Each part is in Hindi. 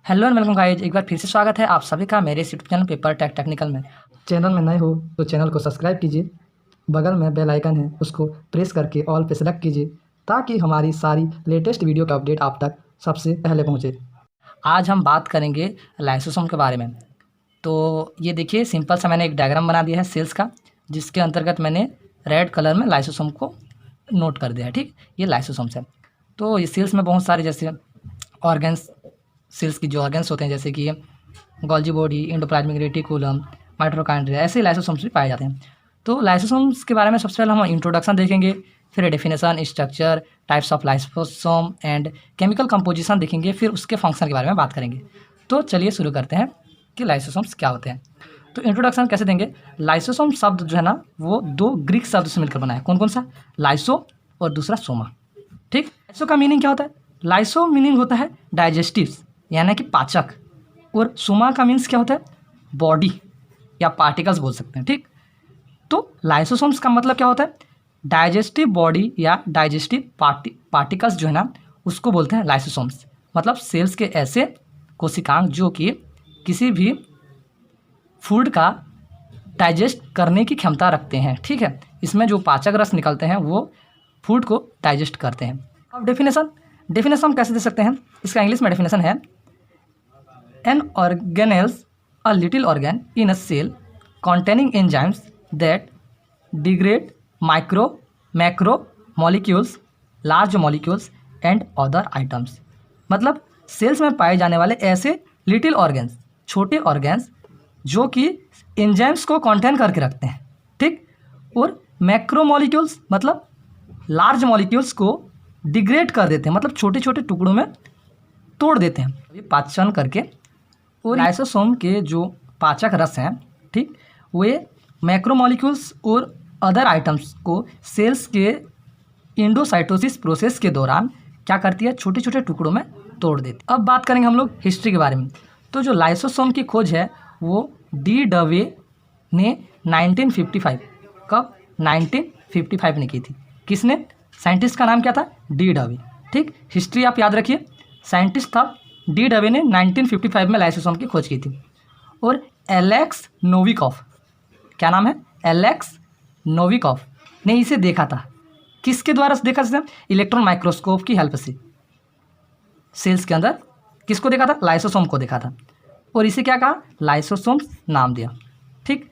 हेलो एंड वेलकम गाइस, एक बार फिर से स्वागत है आप सभी का मेरे YouTube channel paper tech technical में। चैनल में नए हो तो चैनल को सब्सक्राइब कीजिए, बगल में बेल आइकन है उसको प्रेस करके ऑल पे सेलेक्ट कीजिए ताकि हमारी सारी लेटेस्ट वीडियो का अपडेट आप तक सबसे पहले पहुंचे। आज हम बात करेंगे लाइसोसोम के बारे में। तो ये देखिए, सिंपल सा मैंने एक डायग्राम बना दिया है सेल्स का, जिसके अंतर्गत मैंने रेड कलर में लाइसोसोम को नोट कर दिया है। ठीक, ये लाइसोसोम्स है। तो ये सेल्स में बहुत सारे जैसे ऑर्गन्स, सेल्स की जो ऑर्गन्स होते हैं जैसे कि Golgi body, endoplasmic reticulum, mitochondria, ऐसे लाइसोसोम्स भी पाए जाते हैं। तो लाइसोसोम्स के बारे में सबसे पहले हम इंट्रोडक्शन देखेंगे, फिर definition, structure, types of lysosome and chemical composition देखेंगे, फिर उसके फंक्शन के बारे में बात करेंगे। तो चलिए शुरू करते हैं कि लाइसोसोम्स क्या होते हैं। तो इंट्रोडक्शन कैसे देंगे। लाइसोसोम शब्द जो है ना, वो दो ग्रीक शब्द से मिलकर बना है। कौन कौन सा? लाइसो और दूसरा सोमा। ठीक, लाइसो का मीनिंग क्या होता है? लाइसो मीनिंग होता है डाइजेस्टिव्स यानी कि पाचक, और सोमा का मीन्स क्या होता है? बॉडी या पार्टिकल्स बोल सकते हैं। ठीक, तो लाइसोसोम्स का मतलब क्या होता है? डाइजेस्टिव बॉडी या डाइजेस्टिव पार्टिकल्स जो है ना, उसको बोलते हैं लाइसोसोम्स। मतलब सेल्स के ऐसे कोशिकांग जो कि किसी भी फूड का डाइजेस्ट करने की क्षमता रखते हैं। ठीक है, इसमें जो पाचक रस निकलते हैं वो फूड को डाइजेस्ट करते हैं। अब डेफिनेशन हम कैसे दे सकते हैं? इसका इंग्लिश में डेफिनेशन है an organelles, a little organ in a cell containing enzymes that degrade micro, macro molecules, large molecules and other items। मतलब सेल्स में पाए जाने वाले ऐसे लिटिल ऑर्गन्स, छोटे ऑर्गन्स जो कि एंजाइम्स को कंटेन करके रखते हैं। ठीक, और मैक्रो मॉलिक्यूल्स मतलब लार्ज मॉलिक्यूल्स को डिग्रेड कर देते हैं, मतलब छोटे छोटे टुकड़ों में तोड़ देते हैं ये पाचन करके। और लाइसोसोम के जो पाचक रस हैं, ठीक, वे मैक्रोमोलिक्यूल्स और अदर आइटम्स को सेल्स के एंडोसाइटोसिस प्रोसेस के दौरान क्या करती है? छोटे छोटे टुकड़ों में तोड़ देती है। अब बात करेंगे हम लोग हिस्ट्री के बारे में। तो जो लाइसोसोम की खोज है वो डी डवे ने 1955, कब? 1955 ने की थी। किसने? साइंटिस्ट का नाम क्या था? डी डवे। ठीक, हिस्ट्री आप याद रखिए। साइंटिस्ट था डी डवे ने 1955 में लाइसोसोम की खोज की थी। और एलेक्स नोविकोफ, क्या नाम है? एलेक्स नोविकोफ ने इसे देखा था। किसके द्वारा देखा था? इलेक्ट्रॉन माइक्रोस्कोप की हेल्प से सेल्स के अंदर किसको देखा था? लाइसोसोम को देखा था। और इसे क्या कहा? लाइसोसोम्स नाम दिया। ठीक,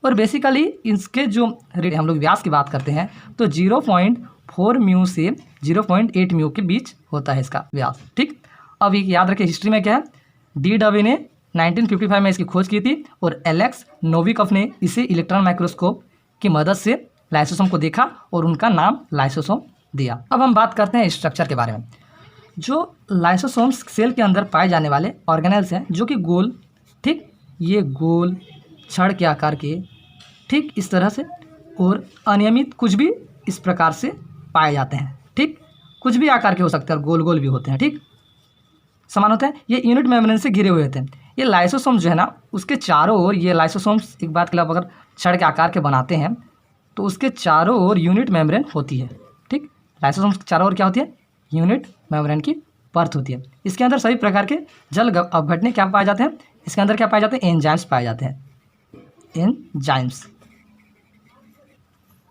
और बेसिकली इसके जो हम लोग व्यास की बात करते हैं तो 0.4 म्यू से 0.8 म्यू के बीच होता है इसका व्यास। ठीक, अब ये याद रखें हिस्ट्री में क्या है? डी डवे ने 1955 में इसकी खोज की थी और एलेक्स नोविकोफ ने इसे इलेक्ट्रॉन माइक्रोस्कोप की मदद से लाइसोसोम को देखा और उनका नाम लाइसोसोम दिया। अब हम बात करते हैं स्ट्रक्चर के बारे में। जो लाइसोसोम्स सेल के अंदर पाए जाने वाले ऑर्गेनेल्स हैं जो कि गोल, ठीक, ये गोल छड़ के आकार के, ठीक, इस तरह से, और अनियमित कुछ भी इस प्रकार से पाए जाते हैं। ठीक, कुछ भी आकार के हो सकते हैं और गोल गोल भी होते हैं। ठीक, समान होते हैं। ये यूनिट मेम्ब्रेन से घिरे हुए होते हैं। ये लाइसोसोम जो है ना, उसके चारों ओर, ये लाइसोसोम्स एक बात के लिए अगर छड़ के आकार के बनाते हैं तो उसके चारों ओर यूनिट मेम्ब्रेन होती है। ठीक, लाइसोसोम्स के चारों ओर क्या होती है? यूनिट मेम्ब्रेन की परत होती है। इसके अंदर सभी प्रकार के जल अपघटने क्या पाए जाते हैं? इसके अंदर क्या पाए जाते हैं? एंजाइम्स पाए जाते हैं, एंजाइम्स।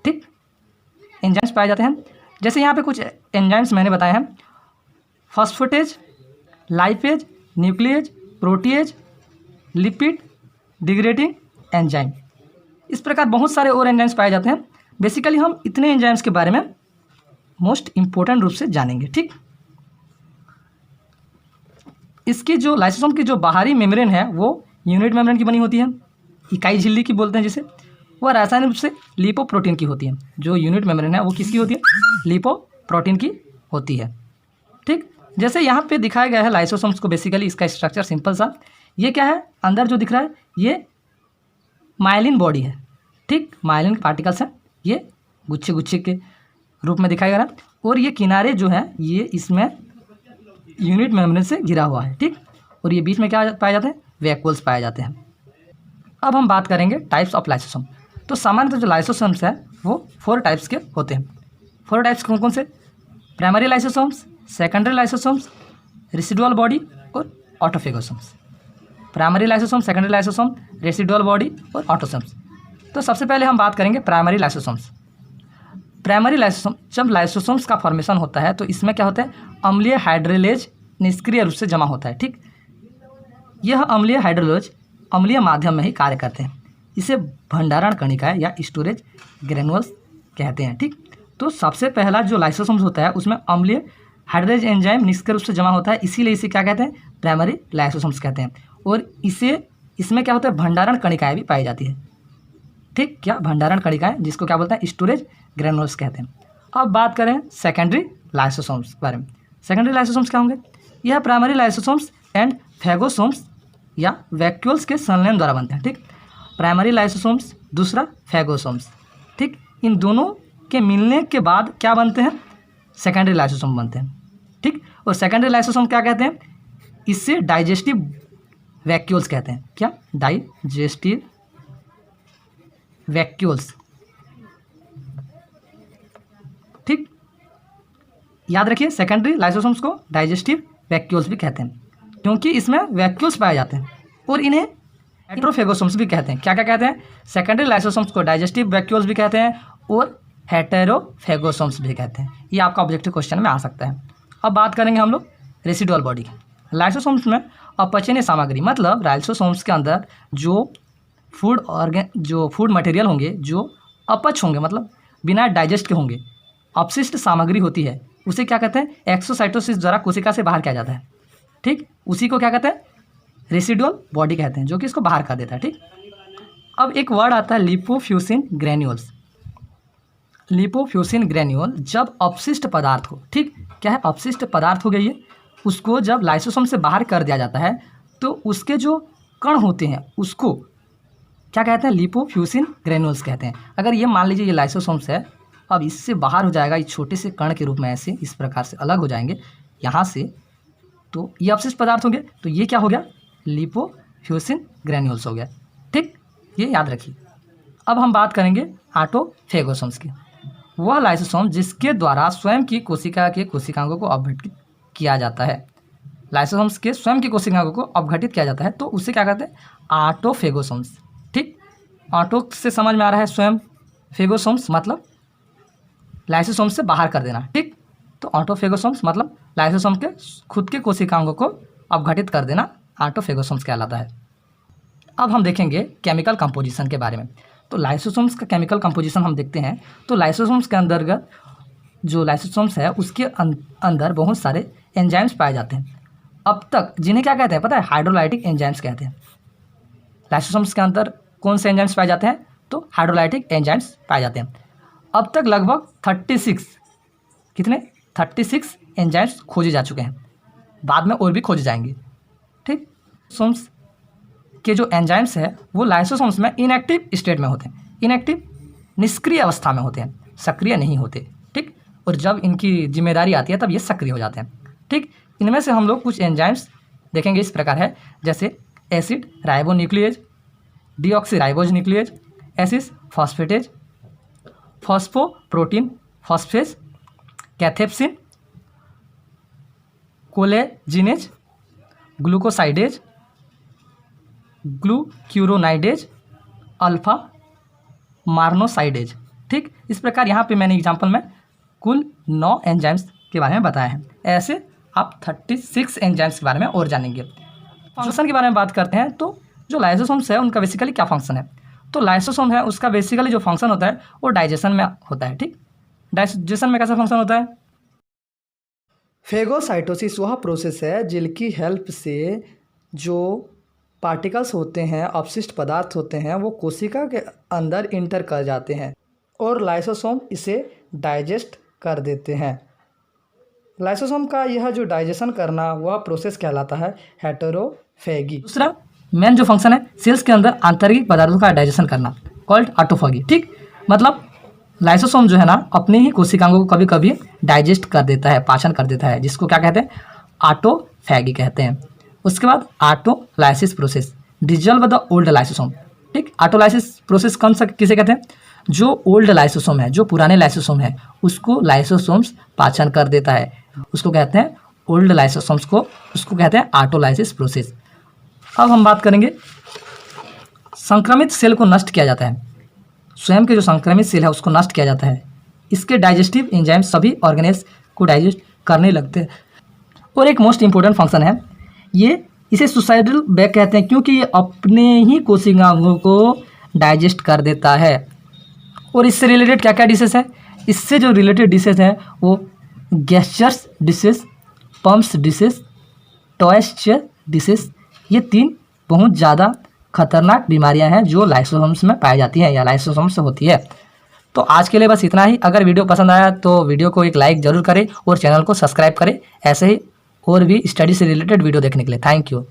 ठीक, एंजाइम्स पाए जाते हैं। जैसे यहाँ पे कुछ एंजाइम्स मैंने बताए हैं: phosphatase, lipase, nuclease, protease, lipid degrading enzyme. इस प्रकार बहुत सारे और एंजाइम्स पाए जाते हैं। बेसिकली हम इतने एंजाइम्स के बारे में मोस्ट इंपॉर्टेंट रूप से जानेंगे। ठीक, इसकी जो लाइसोसोम की जो बाहरी मेम्ब्रेन है वो यूनिट मेम्ब्रेन की बनी होती है, इकाई झिल्ली की बोलते हैं जिसे। वह रासायनिक रूप से लिपोप्रोटीन की होती है। जो यूनिट मेम्ब्रेन है वो किसकी होती है? लिपोप्रोटीन की होती है। ठीक, जैसे यहाँ पे दिखाया गया है लाइसोसोम्स को, बेसिकली इसका स्ट्रक्चर सिंपल सा, ये क्या है? अंदर जो दिख रहा है ये माइलिन बॉडी है। ठीक, माइलिन पार्टिकल्स हैं, ये गुच्छे गुच्छे के रूप में दिखाया गया है। और ये किनारे जो है ये इसमें यूनिट मेम्ब्रेन से घिरा हुआ है। ठीक, और ये बीच में क्या पाए जाते हैं? वैक्यूल्स पाए जाते हैं। अब हम बात करेंगे टाइप्स ऑफ लाइसोसोम। तो सामान्यतः जो लाइसोसोम्स है वो 4 टाइप्स के होते हैं। 4 टाइप्स कौन कौन से? Primary lysosomes, secondary lysosomes, residual body और autophagosomes. Primary lysosome, secondary lysosome, residual body और ऑटोसोम्स। तो सबसे पहले हम बात करेंगे प्राइमरी लाइसोसोम्स। प्राइमरी लाइसोसोम, जब लाइसोसोम्स का फॉर्मेशन होता है तो इसमें क्या होता है, अम्लीय हाइड्रोलेज निष्क्रिय रूप से जमा होता है। ठीक, यह अम्लीय हाइड्रोलेज अम्लीय माध्यम में ही कार्य करते हैं। इसे भंडारण कणिकाएं या स्टोरेज ग्रेनुअल्स कहते हैं। ठीक, तो सबसे पहला जो लाइसोसोम्स होता है उसमें अम्लीय हाइड्रोलेज एंजाइम निष्क्रिय रूप से जमा होता है, इसीलिए इसे क्या कहते हैं, प्राइमरी लाइसोसोम्स कहते हैं। और इसमें क्या होता है, भंडारण कणिकाएं भी पाई जाती है। ठीक, क्या भंडारण कणिकाएं, जिसको क्या बोलते हैं, स्टोरेज ग्रेनुअल्स कहते हैं। अब बात करें सेकेंडरी लाइसोसोम्स के बारे में। सेकेंडरी लाइसोसोम्स क्या होंगे, यह प्राइमरी लाइसोसोम्स एंड फैगोसोम्स या वैक्यूल्स के संलयन द्वारा बनते हैं। ठीक, प्राइमरी लाइसोसोम्स, दूसरा फैगोसोम्स। ठीक, इन दोनों के मिलने के बाद क्या बनते हैं, सेकेंडरी लाइसोसोम बनते हैं। ठीक, और सेकेंडरी लाइसोसोम क्या कहते हैं, इससे डाइजेस्टिव वैक्यूल्स कहते हैं। क्या, डाइजेस्टिव वैक्यूल्स। ठीक, याद रखिए सेकेंडरी लाइसोसोम्स को डाइजेस्टिव वैक्यूल्स भी कहते हैं क्योंकि इसमें वैक्यूल्स पाए जाते हैं। और इन्हें हेटेरोफेगोसोम्स भी कहते हैं। क्या क्या कहते हैं, सेकेंडरी लाइसोसोम्स को डाइजेस्टिव वैक्यूल्स भी कहते हैं और हेटेरोफेगोसोम्स भी कहते हैं। ये आपका ऑब्जेक्टिव क्वेश्चन में आ सकता है। अब बात करेंगे हम लोग रेसिडुअल बॉडी की। लाइसोसोम्स में अपचयनीय सामग्री, मतलब लाइसोसोम्स के अंदर जो फूड मटेरियल होंगे जो अपच होंगे, मतलब बिना डाइजेस्ट के होंगे, अपशिष्ट सामग्री होती है, उसे क्या कहते हैं, एक्सोसाइटोसिस द्वारा कोशिका से बाहर किया जाता है। ठीक, उसी को क्या कहते हैं, रेसिडुअल बॉडी कहते हैं, जो कि इसको बाहर कर देता है। ठीक, अब एक वर्ड आता है लिपोफ्यूसिन ग्रेन्यूल्स। लिपोफ्यूसिन ग्रेन्यूल जब अपशिष्ट पदार्थ हो, ठीक, क्या है, अपशिष्ट पदार्थ हो गई है, उसको जब लाइसोसोम से बाहर कर दिया जाता है तो उसके जो कण होते हैं उसको क्या कहते हैं, लिपोफ्यूसिन ग्रेन्यूल्स कहते हैं। अगर ये मान लीजिए ये लाइसोसोम्स है, अब इससे बाहर हो जाएगा, ये छोटे से कण के रूप में ऐसे इस प्रकार से अलग हो जाएंगे यहाँ से, तो ये अपशिष्ट पदार्थ होंगे, तो ये क्या हो गया, लिपोफ्यूसिन ग्रेन्यूल्स हो गया। ठीक, ये याद रखिए। अब हम बात करेंगे ऑटोफेगोसोम्स की। वह लाइसोसोम जिसके द्वारा स्वयं की कोशिका के कोशिकांगों को अपघटित किया जाता है। लाइसोसोम्स के स्वयं की कोशिकांगों को अपघटित किया जाता है तो उसे क्या कहते हैं, ऑटोफेगोसोम्स। ठीक, ऑटो से समझ में आ रहा है स्वयं, फेगोसोम्स मतलब लाइसोसोम से बाहर कर देना। ठीक, तो ऑटोफेगोसोम्स मतलब लाइसोसोम के खुद के कोशिकांगों को अपघटित कर देना, ऑटोफेगोसोम्स कहलाता है। अब हम देखेंगे केमिकल कंपोजिशन के बारे में। तो लाइसोसोम्स का केमिकल कंपोजिशन हम देखते हैं तो लाइसोसोम्स के अंतर्गत जो लाइसोसोम्स है उसके अंदर बहुत सारे एंजाइम्स पाए जाते हैं। अब तक जिन्हें क्या कहते हैं पता है, हाइड्रोलाइटिक एंजाइम्स कहते हैं। लाइसोसोम्स के अंदर कौन से एंजाइम्स पाए जाते हैं, तो हाइड्रोलाइटिक एंजाइम्स पाए जाते हैं। अब तक लगभग 36 एंजाइम्स खोजे जा चुके हैं, बाद में और भी खोजे जाएंगे। ठीक, सोम्स के जो एंजाइम्स है वो लाइसोसोम्स में इनएक्टिव स्टेट में होते हैं, इनएक्टिव निष्क्रिय अवस्था में होते हैं, सक्रिय नहीं होते। ठीक, और जब इनकी जिम्मेदारी आती है तब ये सक्रिय हो जाते हैं। ठीक, इनमें से हम लोग कुछ एंजाइम्स देखेंगे, इस प्रकार है, जैसे acid ribonuclease, deoxyribose nuclease, acid phosphatase, phosphoprotein phosphatase, cathepsin, collagenase, glucosidase, glucuronidase, alpha mannosidase. ठीक, इस प्रकार यहाँ पे मैंने एग्जाम्पल में कुल 9 एंजाइम्स के बारे में बताया है। ऐसे आप 36 एंजाइम्स के बारे में और जानेंगे। फंक्शन के बारे में बात करते हैं तो जो लाइसोसोम्स है उनका बेसिकली क्या फंक्शन है, तो लाइसोसोम है उसका बेसिकली जो फंक्शन होता है वो डाइजेशन में होता है। ठीक, डाइजेशन में कैसा फंक्शन होता है, फेगोसाइटोसिस वह प्रोसेस है जिनकी हेल्प से जो पार्टिकल्स होते हैं, अपशिष्ट पदार्थ होते हैं, वो कोशिका के अंदर इंटर कर जाते हैं और लाइसोसोम इसे डाइजेस्ट कर देते हैं। लाइसोसोम का यह जो डाइजेशन करना वह प्रोसेस कहलाता है हेटेरोफेगी। दूसरा मेन जो फंक्शन है सेल्स के अंदर आंतरिक पदार्थों का डाइजेशन करना, कॉल्ड ऑटोफेगी। ठीक, मतलब लाइसोसोम जो है ना अपनी ही कोशिकांगों को कभी कभी डाइजेस्ट कर देता है, पाचन कर देता है, जिसको क्या कहते हैं, ऑटोफेगी कहते हैं। उसके बाद autolysis process, dissolve the old lysosome. ठीक, ऑटोलाइसिस प्रोसेस कौन सा किसे कहते हैं, जो ओल्ड लाइसोसोम है, जो पुराने लाइसोसोम है उसको लाइसोसोम्स पाचन कर देता है, उसको कहते हैं ओल्ड लाइसोसोम्स को, उसको कहते हैं ऑटोलाइसिस प्रोसेस। अब हम बात करेंगे संक्रमित सेल को नष्ट किया जाता है, स्वयं के जो संक्रमित सेल है उसको नष्ट किया जाता है। इसके डाइजेस्टिव एंजाइम सभी ऑर्गेनेल्स को डाइजेस्ट करने लगते हैं। और एक मोस्ट इंपॉर्टेंट फंक्शन है, ये इसे सुसाइडल बैग कहते हैं क्योंकि ये अपने ही कोशिकाओं को डाइजेस्ट कर देता है। और इससे रिलेटेड क्या क्या डिशेस हैं, इससे जो रिलेटेड डिशेस हैं वो गैस्चर्स डिशेस, पम्प्स डिशेस, टॉयस्चर डिशेस, ये 3 बहुत ज़्यादा खतरनाक बीमारियां हैं जो लाइसोसोम्स में पाई जाती हैं या लाइसोसोम्स से होती है। तो आज के लिए बस इतना ही। अगर वीडियो पसंद आया तो वीडियो को एक लाइक ज़रूर करें और चैनल को सब्सक्राइब करें ऐसे ही और भी स्टडी से रिलेटेड वीडियो देखने के लिए। Thank you.